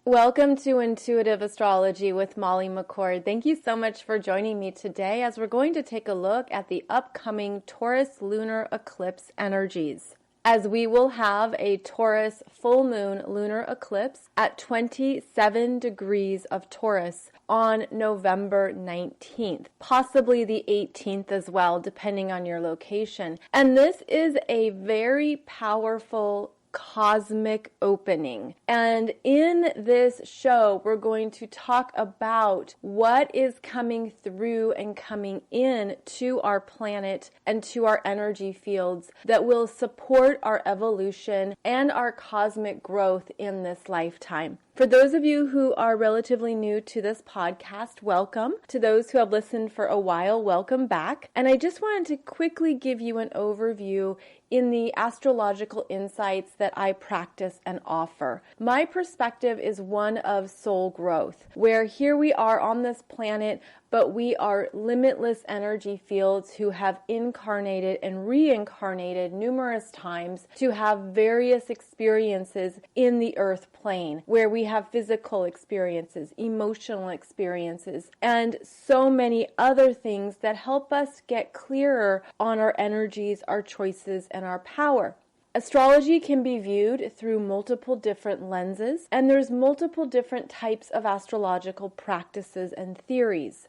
Welcome to Intuitive Astrology with Molly McCord. Thank you so much for joining me today as we're going to take a look at the upcoming Taurus Lunar Eclipse energies. As we will have a Taurus full moon lunar eclipse at 27 degrees of Taurus on November 19th, possibly the 18th as well, depending on your location. And this is a very powerful cosmic opening. And in this show, we're going to talk about what is coming through and coming in to our planet and to our energy fields that will support our evolution and our cosmic growth in this lifetime. For those of you who are relatively new to this podcast, welcome. To those who have listened for a while, welcome back. And I just wanted to quickly give you an overview in the astrological insights that I practice and offer. My perspective is one of soul growth, where here we are on this planet, but we are limitless energy fields who have incarnated and reincarnated numerous times to have various experiences in the earth plane, where we have physical experiences, emotional experiences, and so many other things that help us get clearer on our energies, our choices, and our power. Astrology can be viewed through multiple different lenses, and there's multiple different types of astrological practices and theories.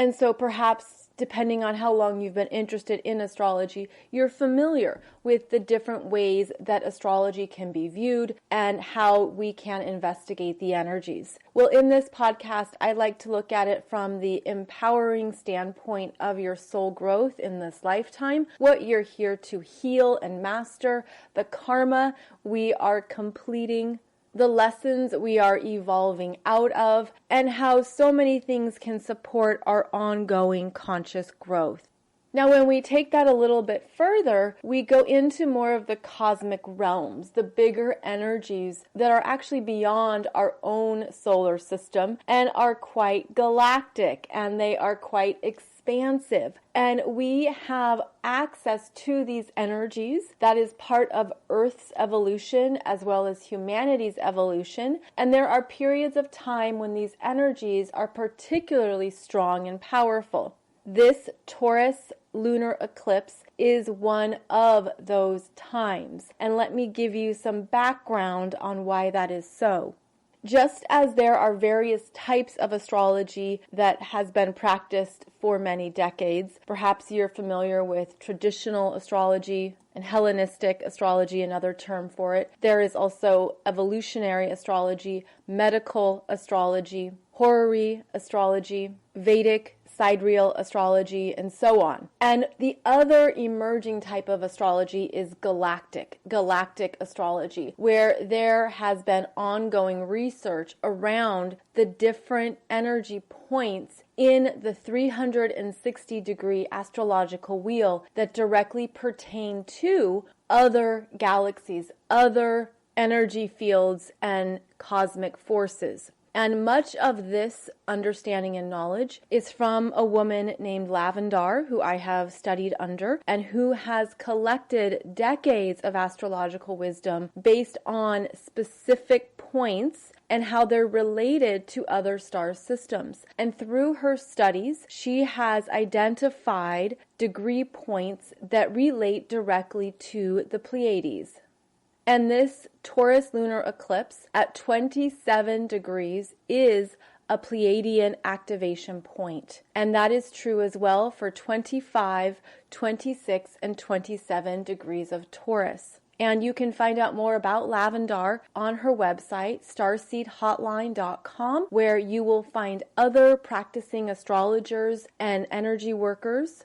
And so perhaps, depending on how long you've been interested in astrology, you're familiar with the different ways that astrology can be viewed and how we can investigate the energies. Well, in this podcast, I like to look at it from the empowering standpoint of your soul growth in this lifetime, what you're here to heal and master, the karma we are completing, the lessons we are evolving out of, and how so many things can support our ongoing conscious growth. Now, when we take that a little bit further, we go into more of the cosmic realms, the bigger energies that are actually beyond our own solar system and are quite galactic, and they are quite expansive. And we have access to these energies that is part of Earth's evolution as well as humanity's evolution. And there are periods of time when these energies are particularly strong and powerful. This Taurus lunar eclipse is one of those times. And let me give you some background on why that is so. Just as there are various types of astrology that has been practiced for many decades, perhaps you're familiar with traditional astrology and Hellenistic astrology, another term for it. There is also evolutionary astrology, medical astrology, horary astrology, Vedic sidereal astrology, and so on. And the other emerging type of astrology is galactic astrology, where there has been ongoing research around the different energy points in the 360-degree astrological wheel that directly pertain to other galaxies, other energy fields, and cosmic forces. And much of this understanding and knowledge is from a woman named Lavendar, who I have studied under, and who has collected decades of astrological wisdom based on specific points and how they're related to other star systems. And through her studies, she has identified degree points that relate directly to the Pleiades. And this Taurus lunar eclipse at 27 degrees is a Pleiadean activation point. And that is true as well for 25, 26, and 27 degrees of Taurus. And you can find out more about Lavendar on her website, starseedhotline.com, where you will find other practicing astrologers and energy workers,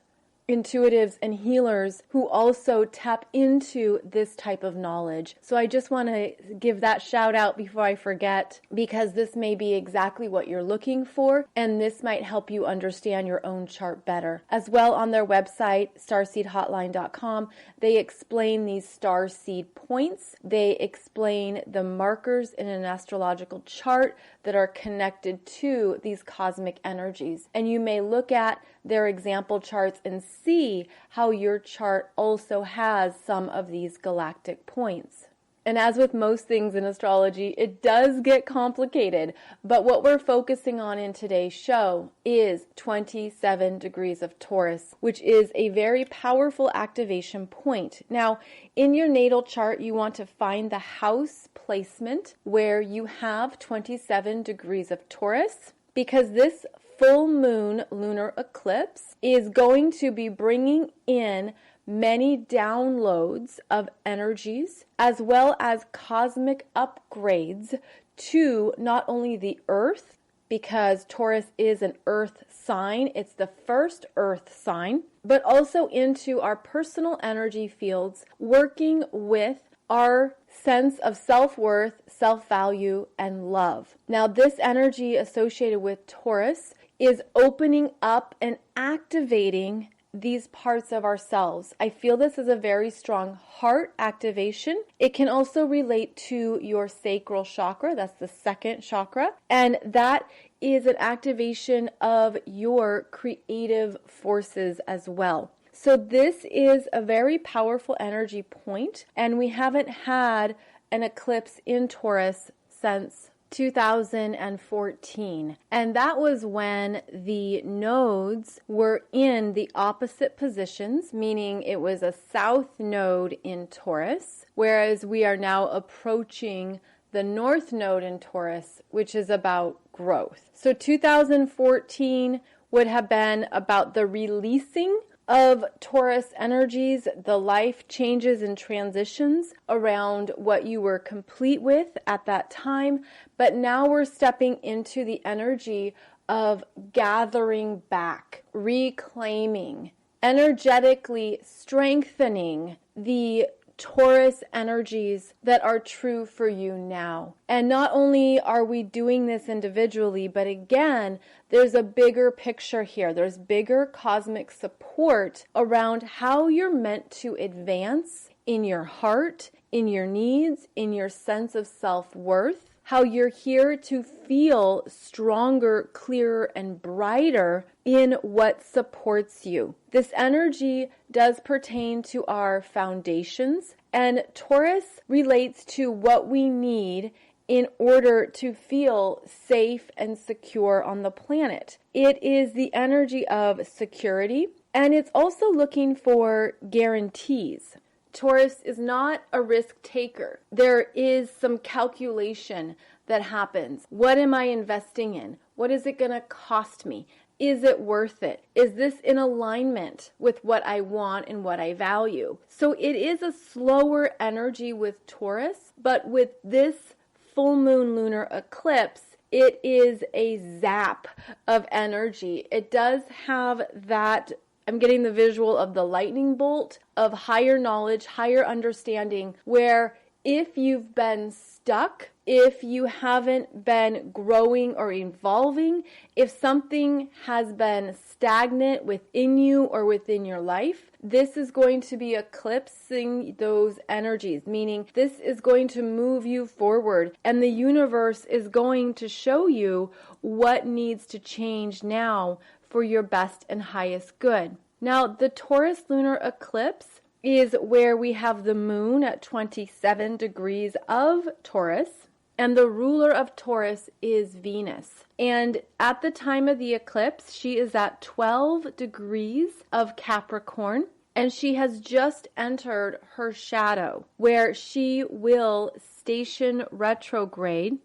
intuitives and healers who also tap into this type of knowledge. So I just want to give that shout out before I forget, because this may be exactly what you're looking for, and this might help you understand your own chart better. As well, on their website, starseedhotline.com, they explain these star seed points. They explain the markers in an astrological chart that are connected to these cosmic energies. And you may look at their example charts and see how your chart also has some of these galactic points. And as with most things in astrology, it does get complicated. But what we're focusing on in today's show is 27 degrees of Taurus, which is a very powerful activation point. Now, in your natal chart, you want to find the house placement where you have 27 degrees of Taurus, because this full moon lunar eclipse is going to be bringing in many downloads of energies as well as cosmic upgrades to not only the earth, because Taurus is an earth sign, it's the first earth sign, but also into our personal energy fields, working with our sense of self-worth, self-value, and love. Now, this energy associated with Taurus is opening up and activating these parts of ourselves. I feel this is a very strong heart activation. It can also relate to your sacral chakra. That's the second chakra. And that is an activation of your creative forces as well. So this is a very powerful energy point, and we haven't had an eclipse in Taurus since 2014. And that was when the nodes were in the opposite positions, meaning it was a south node in Taurus, whereas we are now approaching the north node in Taurus, which is about growth. So 2014 would have been about the releasing of Taurus energies, the life changes and transitions around what you were complete with at that time. But now we're stepping into the energy of gathering back, reclaiming, energetically strengthening the Taurus energies that are true for you now. And not only are we doing this individually, but again, there's a bigger picture here. There's bigger cosmic support around how you're meant to advance in your heart, in your needs, in your sense of self-worth, how you're here to feel stronger, clearer, and brighter in what supports you. This energy does pertain to our foundations, and Taurus relates to what we need in order to feel safe and secure on the planet. It is the energy of security, and it's also looking for guarantees. Taurus is not a risk taker. There is some calculation that happens. What am I investing in? What is it going to cost me? Is it worth it? Is this in alignment with what I want and what I value? So it is a slower energy with Taurus, but with this full moon lunar eclipse, it is a zap of energy. It does have that, I'm getting the visual of the lightning bolt of higher knowledge, higher understanding, where if you've been stuck, if you haven't been growing or evolving, if something has been stagnant within you or within your life, this is going to be eclipsing those energies, meaning this is going to move you forward, and the universe is going to show you what needs to change now for your best and highest good. Now, the Taurus lunar eclipse is where we have the moon at 27 degrees of Taurus, and the ruler of Taurus is Venus. And at the time of the eclipse, she is at 12 degrees of Capricorn, and she has just entered her shadow, where she will station retrograde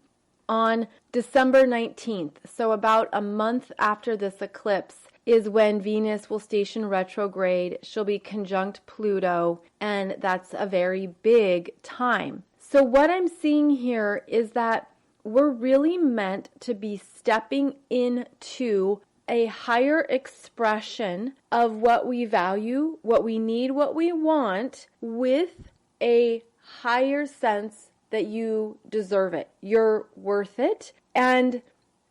on December 19th. So about a month after this eclipse is when Venus will station retrograde. She'll be conjunct Pluto, and that's a very big time. So what I'm seeing here is that we're really meant to be stepping into a higher expression of what we value, what we need, what we want, with a higher sense that you deserve it, you're worth it, and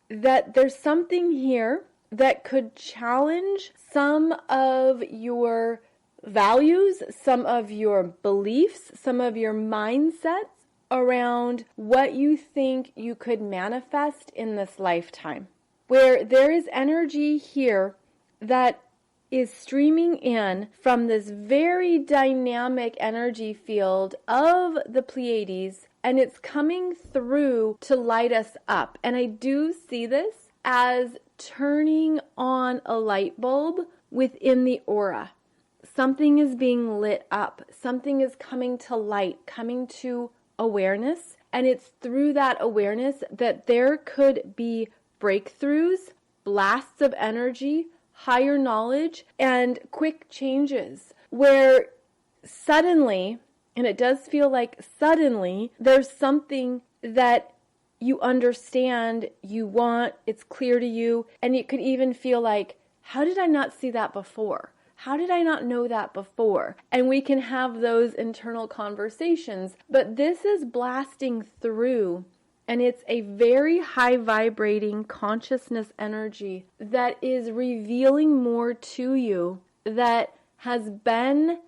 that there's something here that could challenge some of your values, some of your beliefs, some of your mindsets around what you think you could manifest in this lifetime. Where there is energy here that is streaming in from this very dynamic energy field of the Pleiades, and it's coming through to light us up. And I do see this as turning on a light bulb within the aura. Something is being lit up. Something is coming to light, coming to awareness. And it's through that awareness that there could be breakthroughs, blasts of energy, higher knowledge, and quick changes where suddenly, and it does feel like suddenly, there's something that you understand, you want, it's clear to you, and it could even feel like, how did I not see that before? How did I not know that before? And we can have those internal conversations, but this is blasting through, and it's a very high vibrating consciousness energy that is revealing more to you that has been,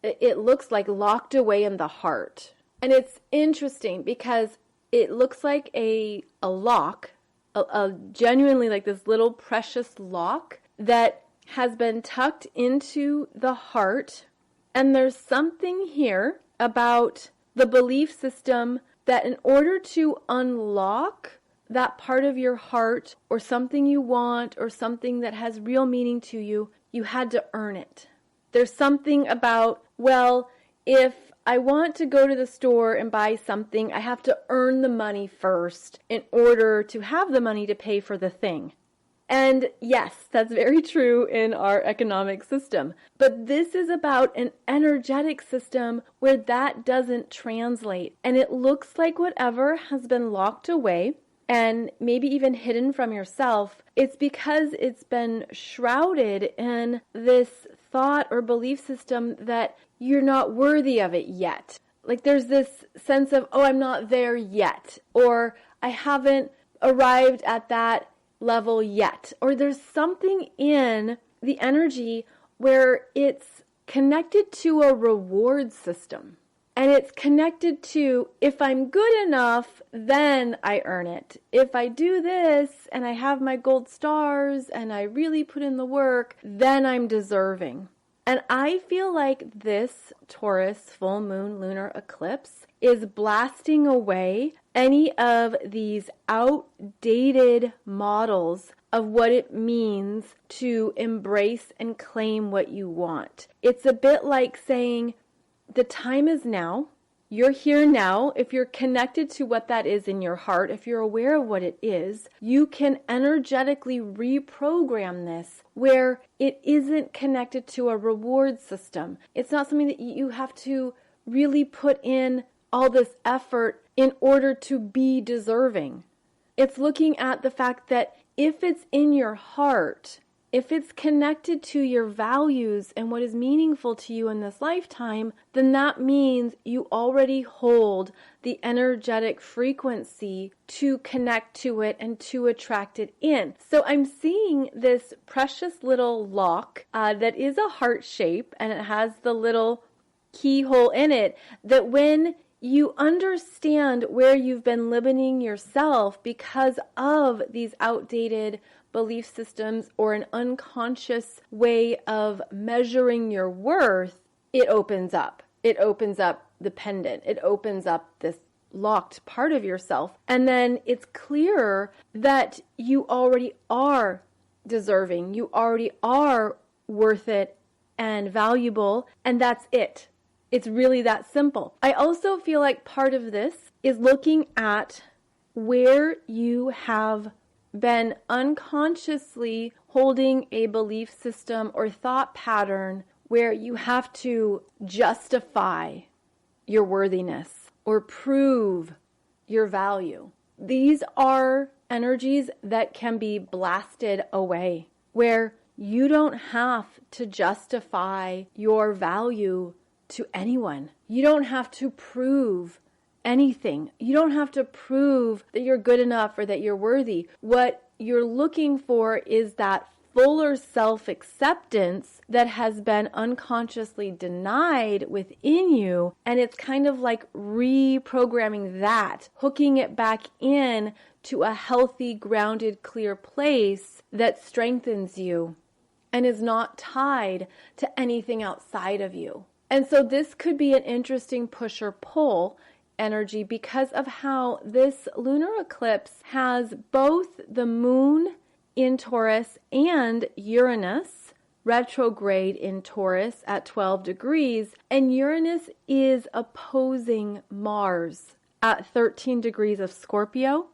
it looks like, locked away in the heart. And it's interesting because it looks like a lock, a genuinely like this little precious lock that has been tucked into the heart. And there's something here about the belief system that in order to unlock that part of your heart or something you want or something that has real meaning to you, you had to earn it. There's something about, well, if I want to go to the store and buy something, I have to earn the money first in order to have the money to pay for the thing. And yes, that's very true in our economic system. But this is about an energetic system where that doesn't translate. And it looks like whatever has been locked away and maybe even hidden from yourself, it's because it's been shrouded in this thought or belief system that you're not worthy of it yet. Like there's this sense of, oh, I'm not there yet, or I haven't arrived at that level yet, or there's something in the energy where it's connected to a reward system. And it's connected to, if I'm good enough, then I earn it. If I do this and I have my gold stars and I really put in the work, then I'm deserving. And I feel like this Taurus full moon lunar eclipse is blasting away any of these outdated models of what it means to embrace and claim what you want. It's a bit like saying, the time is now. You're here now. If you're connected to what that is in your heart, if you're aware of what it is, you can energetically reprogram this where it isn't connected to a reward system. It's not something that you have to really put in all this effort in order to be deserving. It's looking at the fact that if it's in your heart, if it's connected to your values and what is meaningful to you in this lifetime, then that means you already hold the energetic frequency to connect to it and to attract it in. So I'm seeing this precious little lock that is a heart shape, and it has the little keyhole in it, that when you understand where you've been limiting yourself because of these outdated belief systems or an unconscious way of measuring your worth, it opens up. It opens up the pendant. It opens up this locked part of yourself. And then it's clearer that you already are deserving. You already are worth it and valuable. And that's it. It's really that simple. I also feel like part of this is looking at where you have been unconsciously holding a belief system or thought pattern where you have to justify your worthiness or prove your value. These are energies that can be blasted away, where you don't have to justify your value to anyone. You don't have to prove anything. You don't have to prove that you're good enough or that you're worthy. What you're looking for is that fuller self-acceptance that has been unconsciously denied within you. And it's kind of like reprogramming that, hooking it back in to a healthy, grounded, clear place that strengthens you and is not tied to anything outside of you. And so this could be an interesting push or pull energy because of how this lunar eclipse has both the moon in Taurus and Uranus retrograde in Taurus at 12 degrees, and Uranus is opposing Mars at 13 degrees of Scorpio.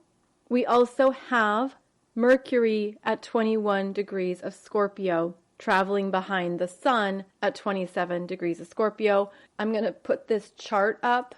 We also have Mercury at 21 degrees of Scorpio, traveling behind the sun at 27 degrees of Scorpio. I'm going to put this chart up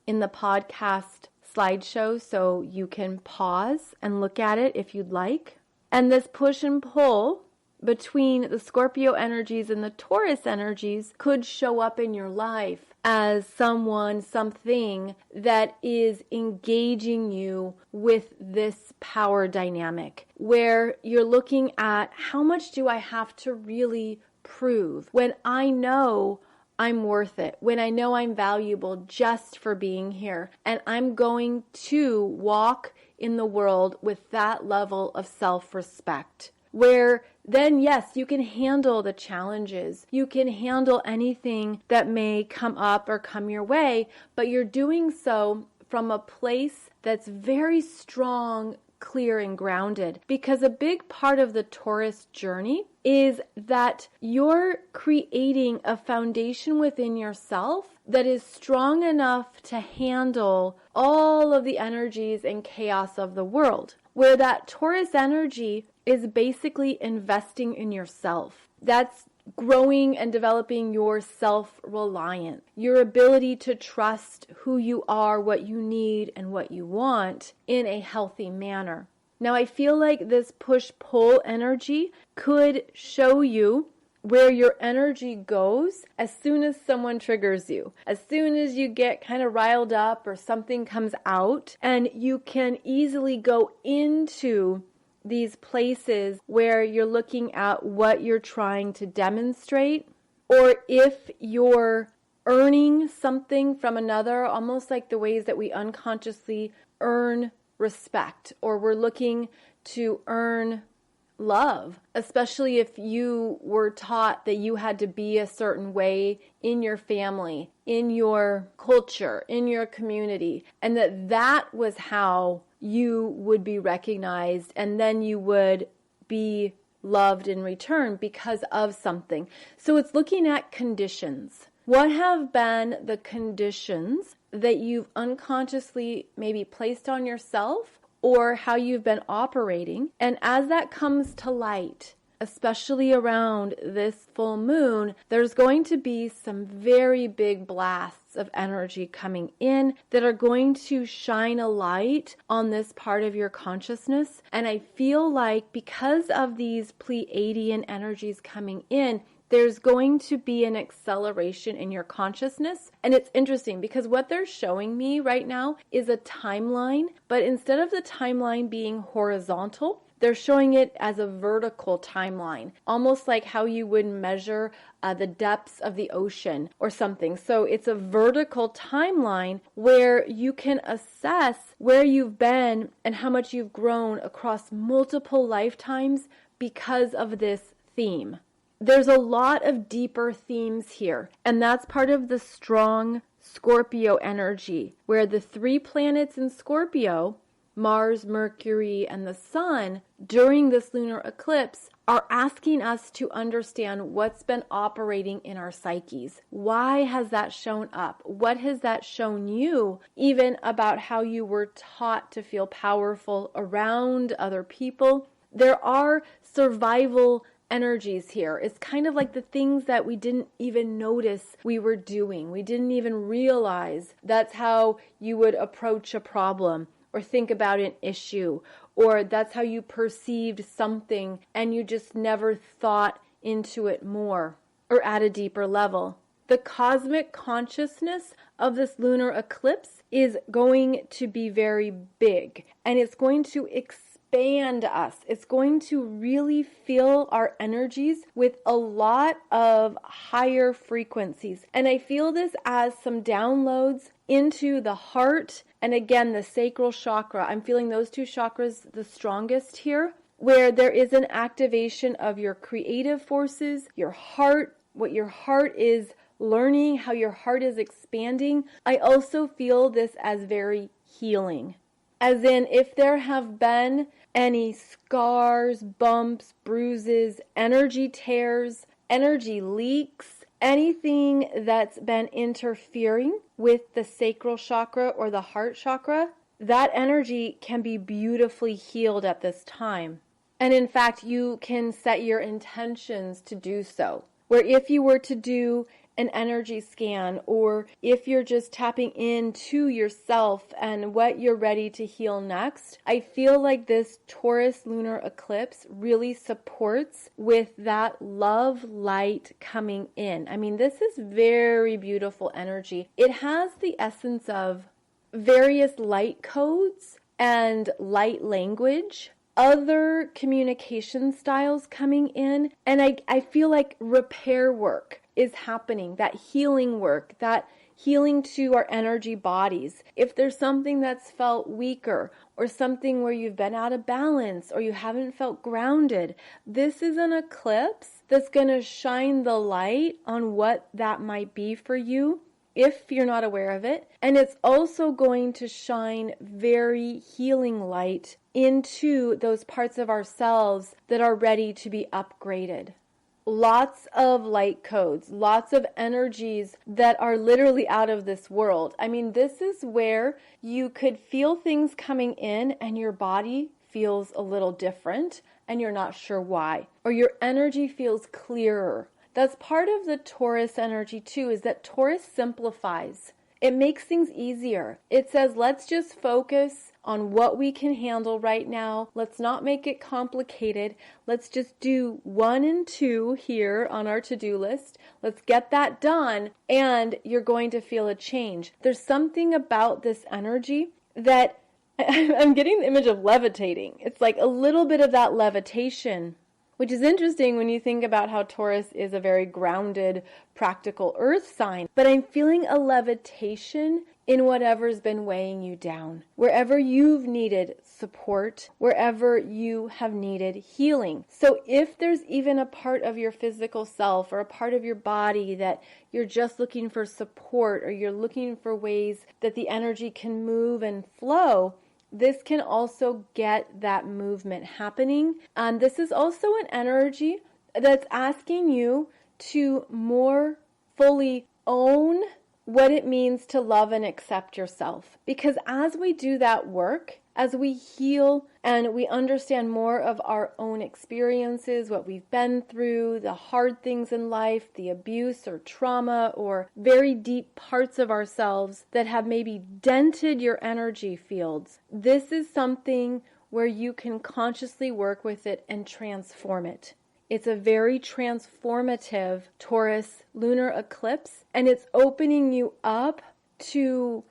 in the podcast slideshow so you can pause and look at it if you'd like. And this push and pull between the Scorpio energies and the Taurus energies could show up in your life as someone, something that is engaging you with this power dynamic, where you're looking at how much do I have to really prove when I know I'm worth it, when I know I'm valuable just for being here, and I'm going to walk in the world with that level of self-respect. Where then, yes, you can handle the challenges. You can handle anything that may come up or come your way, but you're doing so from a place that's very strong, clear, and grounded. Because a big part of the Taurus journey is that you're creating a foundation within yourself that is strong enough to handle all of the energies and chaos of the world. Where that Taurus energy is basically investing in yourself. That's growing and developing your self-reliance, your ability to trust who you are, what you need, and what you want in a healthy manner. Now, I feel like this push-pull energy could show you where your energy goes as soon as someone triggers you, as soon as you get kind of riled up or something comes out, and you can easily go into these places where you're looking at what you're trying to demonstrate, or if you're earning something from another, almost like the ways that we unconsciously earn respect, or we're looking to earn love, especially if you were taught that you had to be a certain way in your family, in your culture, in your community, and that was how you would be recognized, and then you would be loved in return because of something. So it's looking at conditions. What have been the conditions that you've unconsciously maybe placed on yourself, or how you've been operating? And as that comes to light, especially around this full moon, there's going to be some very big blasts of energy coming in that are going to shine a light on this part of your consciousness. And I feel like because of these Pleiadean energies coming in, there's going to be an acceleration in your consciousness. And it's interesting because what they're showing me right now is a timeline, but instead of the timeline being horizontal, they're showing it as a vertical timeline, almost like how you would measure the depths of the ocean or something. So it's a vertical timeline where you can assess where you've been and how much you've grown across multiple lifetimes because of this theme. There's a lot of deeper themes here, and that's part of the strong Scorpio energy, where the 3 planets in Scorpio, Mars, Mercury, and the Sun, during this lunar eclipse, are asking us to understand what's been operating in our psyches. Why has that shown up? What has that shown you, even about how you were taught to feel powerful around other people? There are survival energies here. It's kind of like the things that we didn't even notice we were doing. We didn't even realize that's how you would approach a problem or think about an issue, or that's how you perceived something and you just never thought into it more or at a deeper level. The cosmic consciousness of this lunar eclipse is going to be very big, and it's going to expand us. It's going to really fill our energies with a lot of higher frequencies. And I feel this as some downloads into the heart and again the sacral chakra. I'm feeling those 2 chakras the strongest here. where there is an activation of your creative forces, your heart, what your heart is learning, how your heart is expanding. I also feel this as very healing. As in, if there have been any scars, bumps, bruises, energy tears, energy leaks, anything that's been interfering with the sacral chakra or the heart chakra, that energy can be beautifully healed at this time. And in fact, you can set your intentions to do so. Where if you were to do an energy scan, or if you're just tapping into yourself and what you're ready to heal next, I feel like this Taurus lunar eclipse really supports with that love light coming in. I mean, this is very beautiful energy. It has the essence of various light codes and light language, other communication styles coming in, and I feel like repair work is happening, that healing work, that healing to our energy bodies. If there's something that's felt weaker or something where you've been out of balance or you haven't felt grounded, this is an eclipse that's going to shine the light on what that might be for you if you're not aware of it. And it's also going to shine very healing light into those parts of ourselves that are ready to be upgraded. Lots of light codes, lots of energies that are literally out of this world. I mean, this is where you could feel things coming in and your body feels a little different and you're not sure why. Or your energy feels clearer. That's part of the Taurus energy too, is that Taurus simplifies. It makes things easier. It says, let's just focus on what we can handle right now. Let's not make it complicated. Let's just do 1 and 2 here on our to-do list. Let's get that done, and you're going to feel a change. There's something about this energy that I'm getting the image of levitating. It's like a little bit of that levitation, which is interesting when you think about how Taurus is a very grounded, practical earth sign. But I'm feeling a levitation in whatever's been weighing you down. Wherever you've needed support, wherever you have needed healing. So if there's even a part of your physical self or a part of your body that you're just looking for support, or you're looking for ways that the energy can move and flow, this can also get that movement happening. This is also an energy that's asking you to more fully own what it means to love and accept yourself. Because as we do that work, as we heal and we understand more of our own experiences, what we've been through, the hard things in life, the abuse or trauma or very deep parts of ourselves that have maybe dented your energy fields, this is something where you can consciously work with it and transform it. It's a very transformative Taurus lunar eclipse, and it's opening you up to,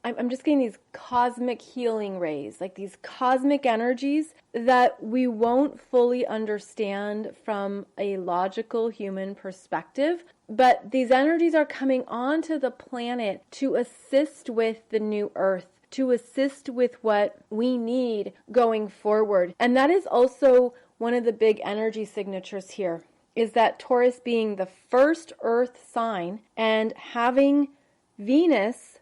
I'm just getting these cosmic healing rays, like these cosmic energies that we won't fully understand from a logical human perspective. But these energies are coming onto the planet to assist with the new earth, to assist with what we need going forward. And that is also one of the big energy signatures here, is that Taurus being the first earth sign and having Venus,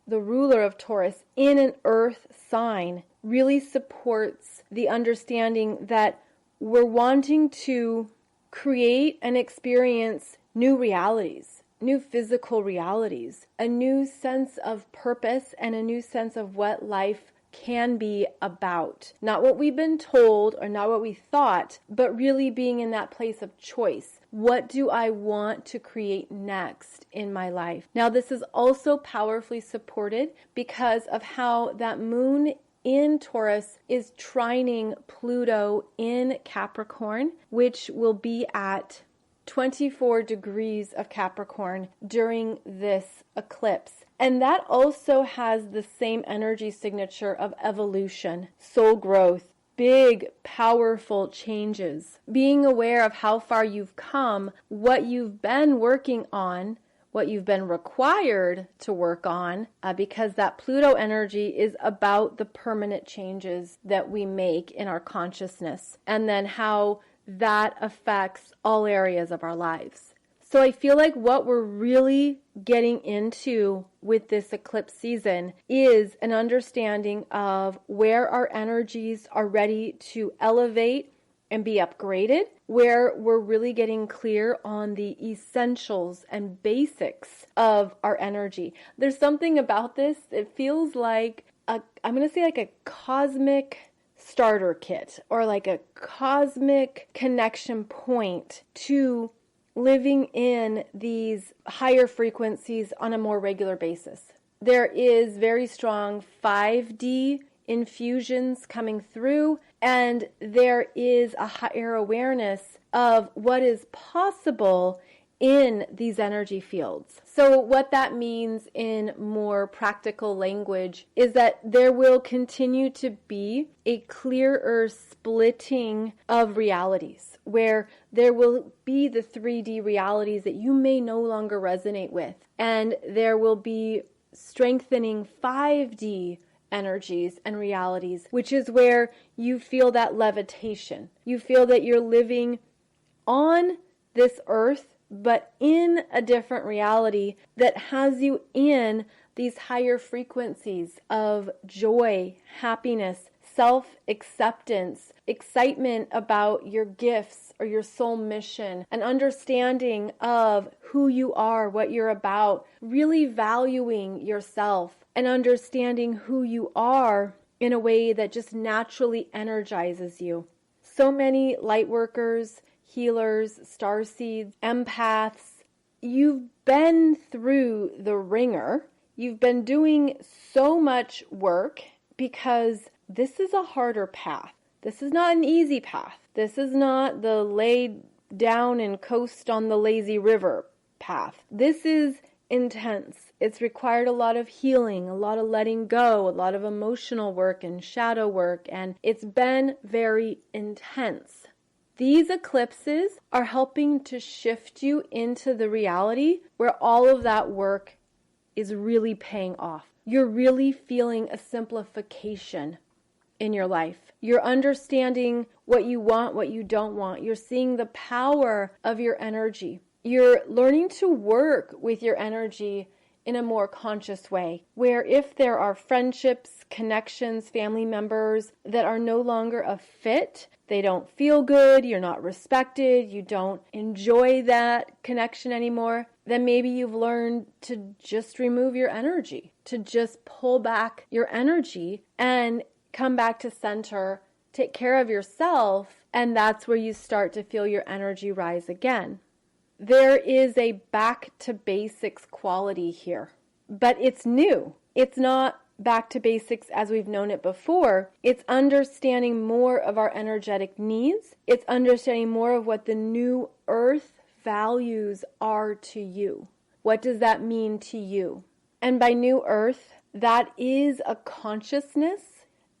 the ruler of Taurus, in an earth sign really supports the understanding that we're wanting to create and experience new realities, new physical realities, a new sense of purpose and a new sense of what life can be about. Not what we've been told or not what we thought, but really being in that place of choice. What do I want to create next in my life? Now, this is also powerfully supported because of how that moon in Taurus is trining Pluto in Capricorn, which will be at 24 degrees of Capricorn during this eclipse. And that also has the same energy signature of evolution, soul growth, big, powerful changes. Being aware of how far you've come, what you've been working on, what you've been required to work on, because that Pluto energy is about the permanent changes that we make in our consciousness, and then how that affects all areas of our lives. So I feel like what we're really getting into with this eclipse season is an understanding of where our energies are ready to elevate and be upgraded, where we're really getting clear on the essentials and basics of our energy. There's something about this, it feels like I'm going to say like a cosmic starter kit, or like a cosmic connection point to living in these higher frequencies on a more regular basis. There is very strong 5D infusions coming through, and there is a higher awareness of what is possible in these energy fields. So what that means in more practical language is that there will continue to be a clearer splitting of realities, where there will be the 3D realities that you may no longer resonate with, and there will be strengthening 5D energies and realities, which is where you feel that levitation. You feel that you're living on this earth, but in a different reality that has you in these higher frequencies of joy, happiness, self-acceptance, excitement about your gifts or your soul mission, an understanding of who you are, what you're about, really valuing yourself and understanding who you are in a way that just naturally energizes you. So many light workers, healers, starseeds, empaths, you've been through the ringer. You've been doing so much work because this is a harder path. This is not an easy path. This is not the lay down and coast on the lazy river path. This is intense. It's required a lot of healing, a lot of letting go, a lot of emotional work and shadow work, and it's been very intense. These eclipses are helping to shift you into the reality where all of that work is really paying off. You're really feeling a simplification in your life. You're understanding what you want, what you don't want. You're seeing the power of your energy. You're learning to work with your energy in a more conscious way, where if there are friendships, connections, family members that are no longer a fit, they don't feel good, you're not respected, you don't enjoy that connection anymore, then maybe you've learned to just remove your energy, to just pull back your energy and come back to center, take care of yourself, and that's where you start to feel your energy rise again. There is a back to basics quality here, but it's new. It's not back to basics as we've known it before. It's understanding more of our energetic needs. It's understanding more of what the new earth values are to you. What does that mean to you? And by new earth, that is a consciousness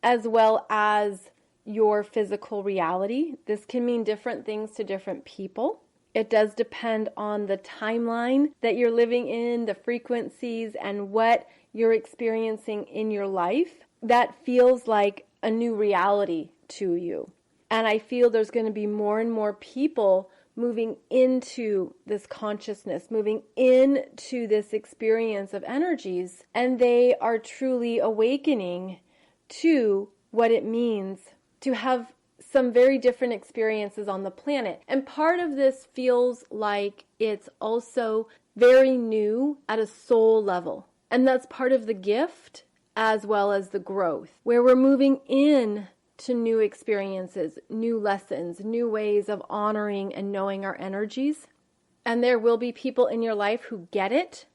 as well as your physical reality. This can mean different things to different people. It does depend on the timeline that you're living in, the frequencies, and what you're experiencing in your life. That feels like a new reality to you. And I feel there's going to be more and more people moving into this consciousness, moving into this experience of energies, and they are truly awakening to what it means to have some very different experiences on the planet. And part of this feels like it's also very new at a soul level. And that's part of the gift as well as the growth, where we're moving in to new experiences, new lessons, new ways of honoring and knowing our energies. And there will be people in your life who get it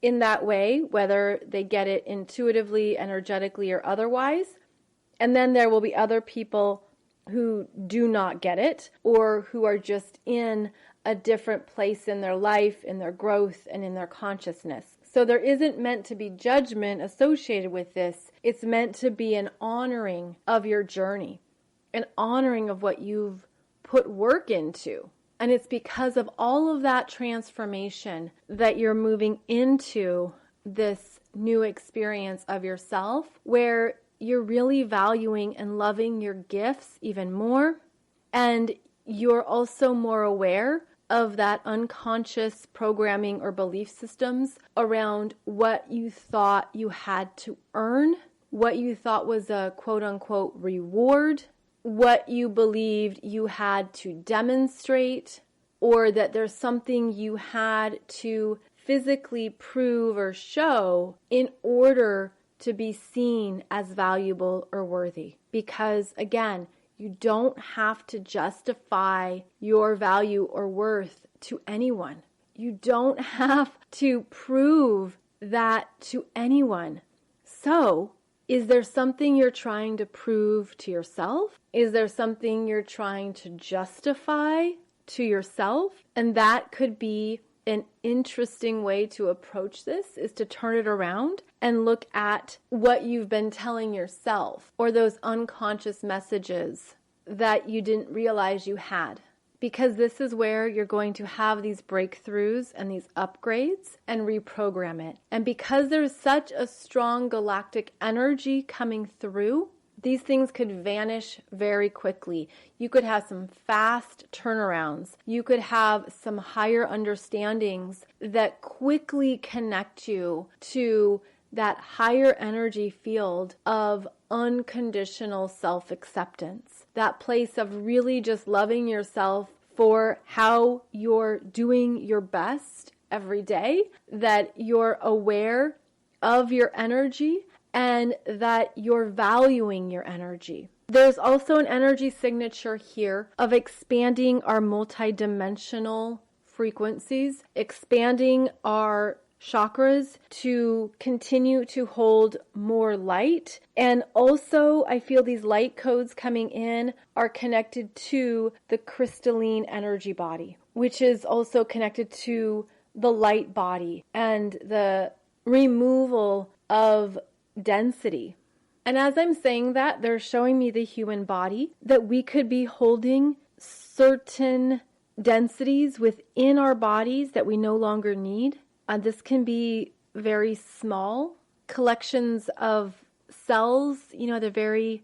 in that way, whether they get it intuitively, energetically, or otherwise. And then there will be other people who do not get it, or who are just in a different place in their life, in their growth, and in their consciousness. So there isn't meant to be judgment associated with this. It's meant to be an honoring of your journey, an honoring of what you've put work into. And it's because of all of that transformation that you're moving into this new experience of yourself, where you're really valuing and loving your gifts even more. And you're also more aware of that unconscious programming or belief systems around what you thought you had to earn, what you thought was a quote unquote reward, what you believed you had to demonstrate, or that there's something you had to physically prove or show in order to be seen as valuable or worthy. Because again, you don't have to justify your value or worth to anyone. You don't have to prove that to anyone. So, is there something you're trying to prove to yourself? Is there something you're trying to justify to yourself? And that could be an interesting way to approach this, is to turn it around and look at what you've been telling yourself, or those unconscious messages that you didn't realize you had. Because this is where you're going to have these breakthroughs and these upgrades and reprogram it. And because there's such a strong galactic energy coming through, these things could vanish very quickly. You could have some fast turnarounds. You could have some higher understandings that quickly connect you to that higher energy field of unconditional self-acceptance. That place of really just loving yourself for how you're doing your best every day, that you're aware of your energy, and that you're valuing your energy. There's also an energy signature here of expanding our multidimensional frequencies, expanding our chakras to continue to hold more light. And also, I feel these light codes coming in are connected to the crystalline energy body, which is also connected to the light body and the removal of density. And as I'm saying that, they're showing me the human body, that we could be holding certain densities within our bodies that we no longer need. This can be very small collections of cells, at a very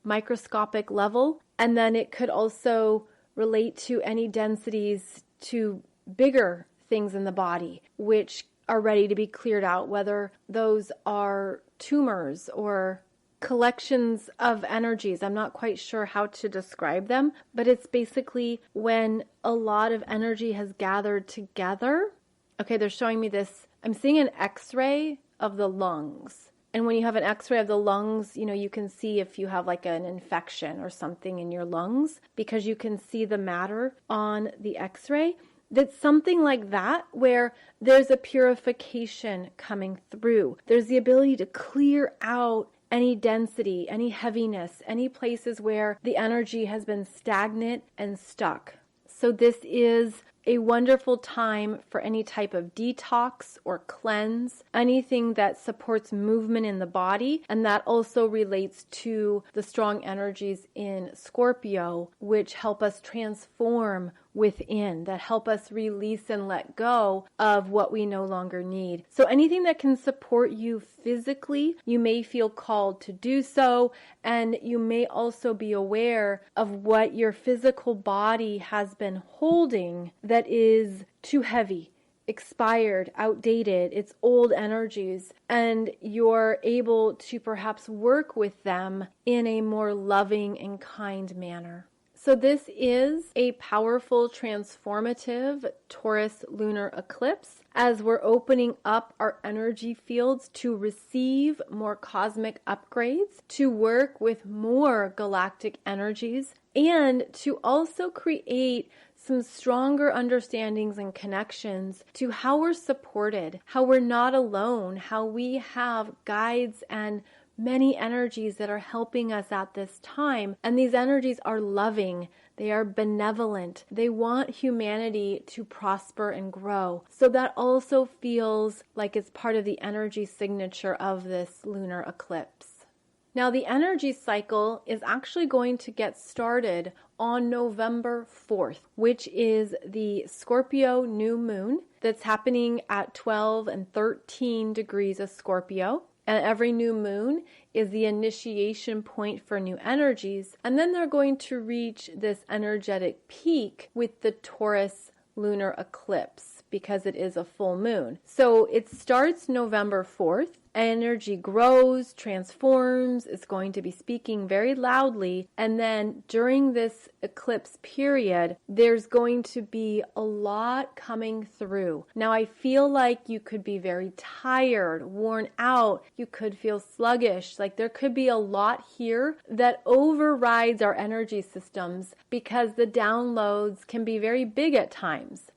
microscopic level. And then it could also relate to any densities to bigger things in the body, which are ready to be cleared out, whether those are tumors or collections of energies. I'm not quite sure how to describe them, but it's basically when a lot of energy has gathered together. Okay, they're showing me this. I'm seeing an X-ray of the lungs. And when you have an X-ray of the lungs, you can see if you have like an infection or something in your lungs, because you can see the matter on the X-ray. That's something like that, where there's a purification coming through. There's the ability to clear out any density, any heaviness, any places where the energy has been stagnant and stuck. So this is a wonderful time for any type of detox or cleanse, anything that supports movement in the body. And that also relates to the strong energies in Scorpio, which help us transform within, that help us release and let go of what we no longer need. So anything that can support you physically, you may feel called to do so, and you may also be aware of what your physical body has been holding that is too heavy, expired, outdated, it's old energies, and you're able to perhaps work with them in a more loving and kind manner. So this is a powerful, transformative Taurus lunar eclipse, as we're opening up our energy fields to receive more cosmic upgrades, to work with more galactic energies, and to also create some stronger understandings and connections to how we're supported, how we're not alone, how we have guides and many energies that are helping us at this time. And these energies are loving. They are benevolent. They want humanity to prosper and grow. So that also feels like it's part of the energy signature of this lunar eclipse. Now, the energy cycle is actually going to get started on November 4th, which is the Scorpio new moon that's happening at 12 and 13 degrees of Scorpio. And every new moon is the initiation point for new energies. And then they're going to reach this energetic peak with the Taurus Lunar Eclipse because it is a full moon. So it starts November 4th. Energy grows, transforms, is going to be speaking very loudly. And then during this eclipse period, there's going to be a lot coming through. Now, I feel like you could be very tired, worn out. You could feel sluggish. Like there could be a lot here that overrides our energy systems because the downloads can be very big at times.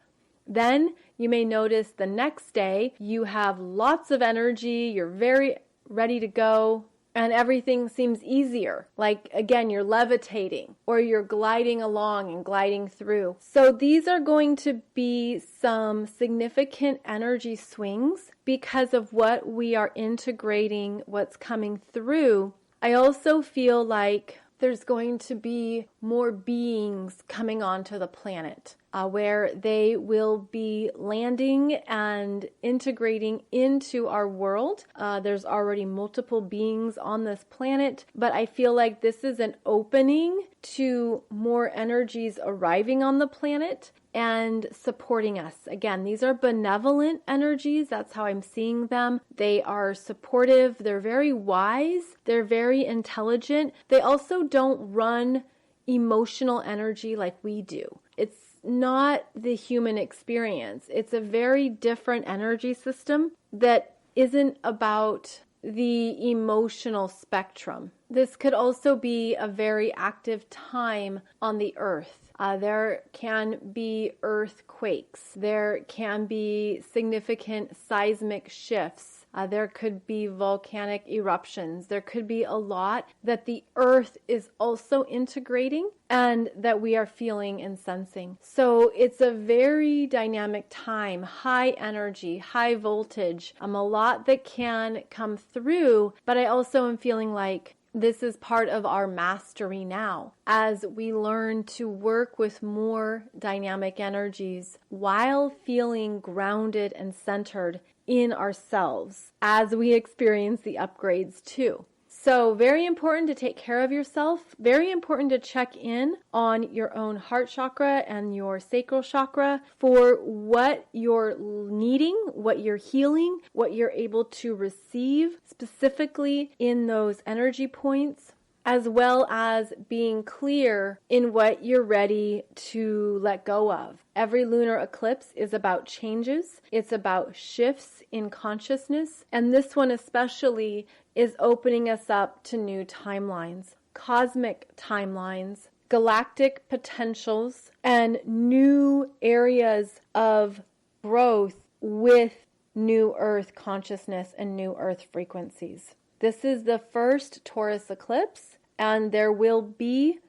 Then you may notice the next day you have lots of energy, you're very ready to go, and everything seems easier. Like again, you're levitating or you're gliding along and gliding through. So these are going to be some significant energy swings because of what we are integrating, what's coming through. I also feel like there's going to be more beings coming onto the planet where they will be landing and integrating into our world. There's already multiple beings on this planet, but I feel like this is an opening to more energies arriving on the planet and supporting us. Again, these are benevolent energies. That's how I'm seeing them. They are supportive. They're very wise. They're very intelligent. They also don't run emotional energy like we do. It's not the human experience. It's a very different energy system that isn't about the emotional spectrum. This could also be a very active time on the earth. There can be earthquakes. There can be significant seismic shifts. There could be volcanic eruptions. There could be a lot that the earth is also integrating and that we are feeling and sensing. So it's a very dynamic time, high energy, high voltage, a lot that can come through, but I also am feeling like this is part of our mastery now as we learn to work with more dynamic energies while feeling grounded and centered in ourselves as we experience the upgrades too. So very important to take care of yourself, very important to check in on your own heart chakra and your sacral chakra for what you're needing, what you're healing, what you're able to receive specifically in those energy points, as well as being clear in what you're ready to let go of. Every lunar eclipse is about changes. It's about shifts in consciousness. And this one especially is opening us up to new timelines, cosmic timelines, galactic potentials, and new areas of growth with new Earth consciousness and new Earth frequencies. This is the first Taurus eclipse, and there will be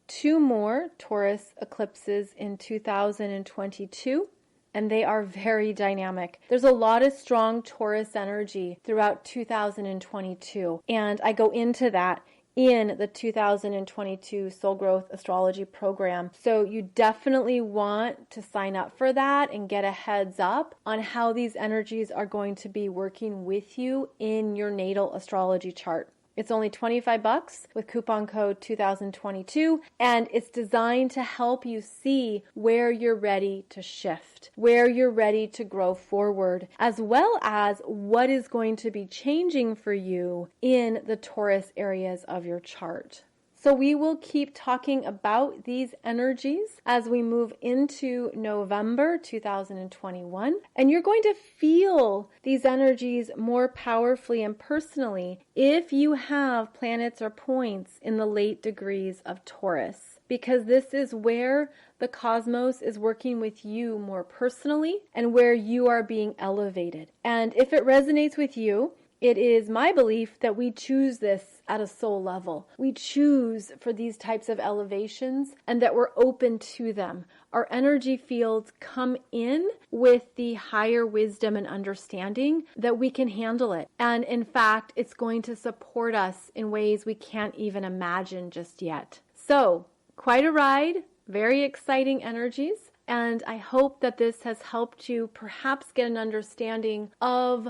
2 more Taurus eclipses in 2022. And they are very dynamic. There's a lot of strong Taurus energy throughout 2022. And I go into that in the 2022 Soul Growth Astrology program. So you definitely want to sign up for that and get a heads up on how these energies are going to be working with you in your natal astrology chart. It's only $25 with coupon code 2022, and it's designed to help you see where you're ready to shift, where you're ready to grow forward, as well as what is going to be changing for you in the Taurus areas of your chart. So we will keep talking about these energies as we move into November 2021. And you're going to feel these energies more powerfully and personally if you have planets or points in the late degrees of Taurus, because this is where the cosmos is working with you more personally and where you are being elevated. And if it resonates with you, It is my belief that we choose this at a soul level. We choose for these types of elevations and that we're open to them. Our energy fields come in with the higher wisdom and understanding that we can handle it. And in fact, it's going to support us in ways we can't even imagine just yet. So, quite a ride, very exciting energies. And I hope that this has helped you perhaps get an understanding of,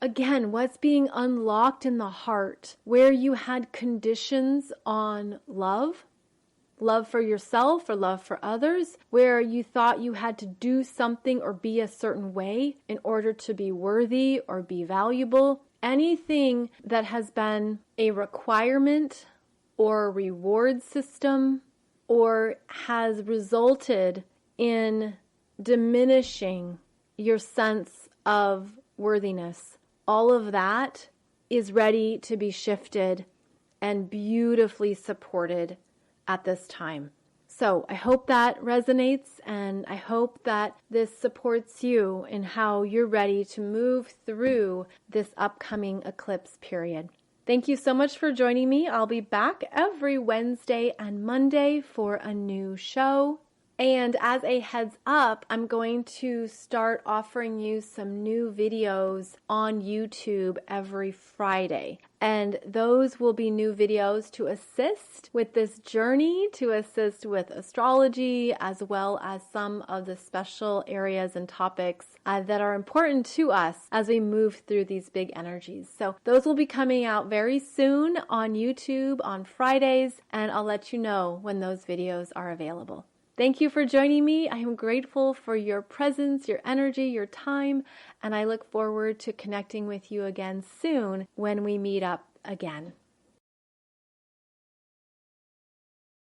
again, what's being unlocked in the heart, where you had conditions on love for yourself or love for others, where you thought you had to do something or be a certain way in order to be worthy or be valuable. Anything that has been a requirement or a reward system or has resulted in diminishing your sense of worthiness, all of that is ready to be shifted and beautifully supported at this time. So I hope that resonates, and I hope that this supports you in how you're ready to move through this upcoming eclipse period. Thank you so much for joining me. I'll be back every Wednesday and Monday for a new show. And as a heads up, I'm going to start offering you some new videos on YouTube every Friday. And those will be new videos to assist with this journey, to assist with astrology, as well as some of the special areas and topics that are important to us as we move through these big energies. So those will be coming out very soon on YouTube on Fridays, and I'll let you know when those videos are available. Thank you for joining me. I am grateful for your presence, your energy, your time, and I look forward to connecting with you again soon when we meet up again.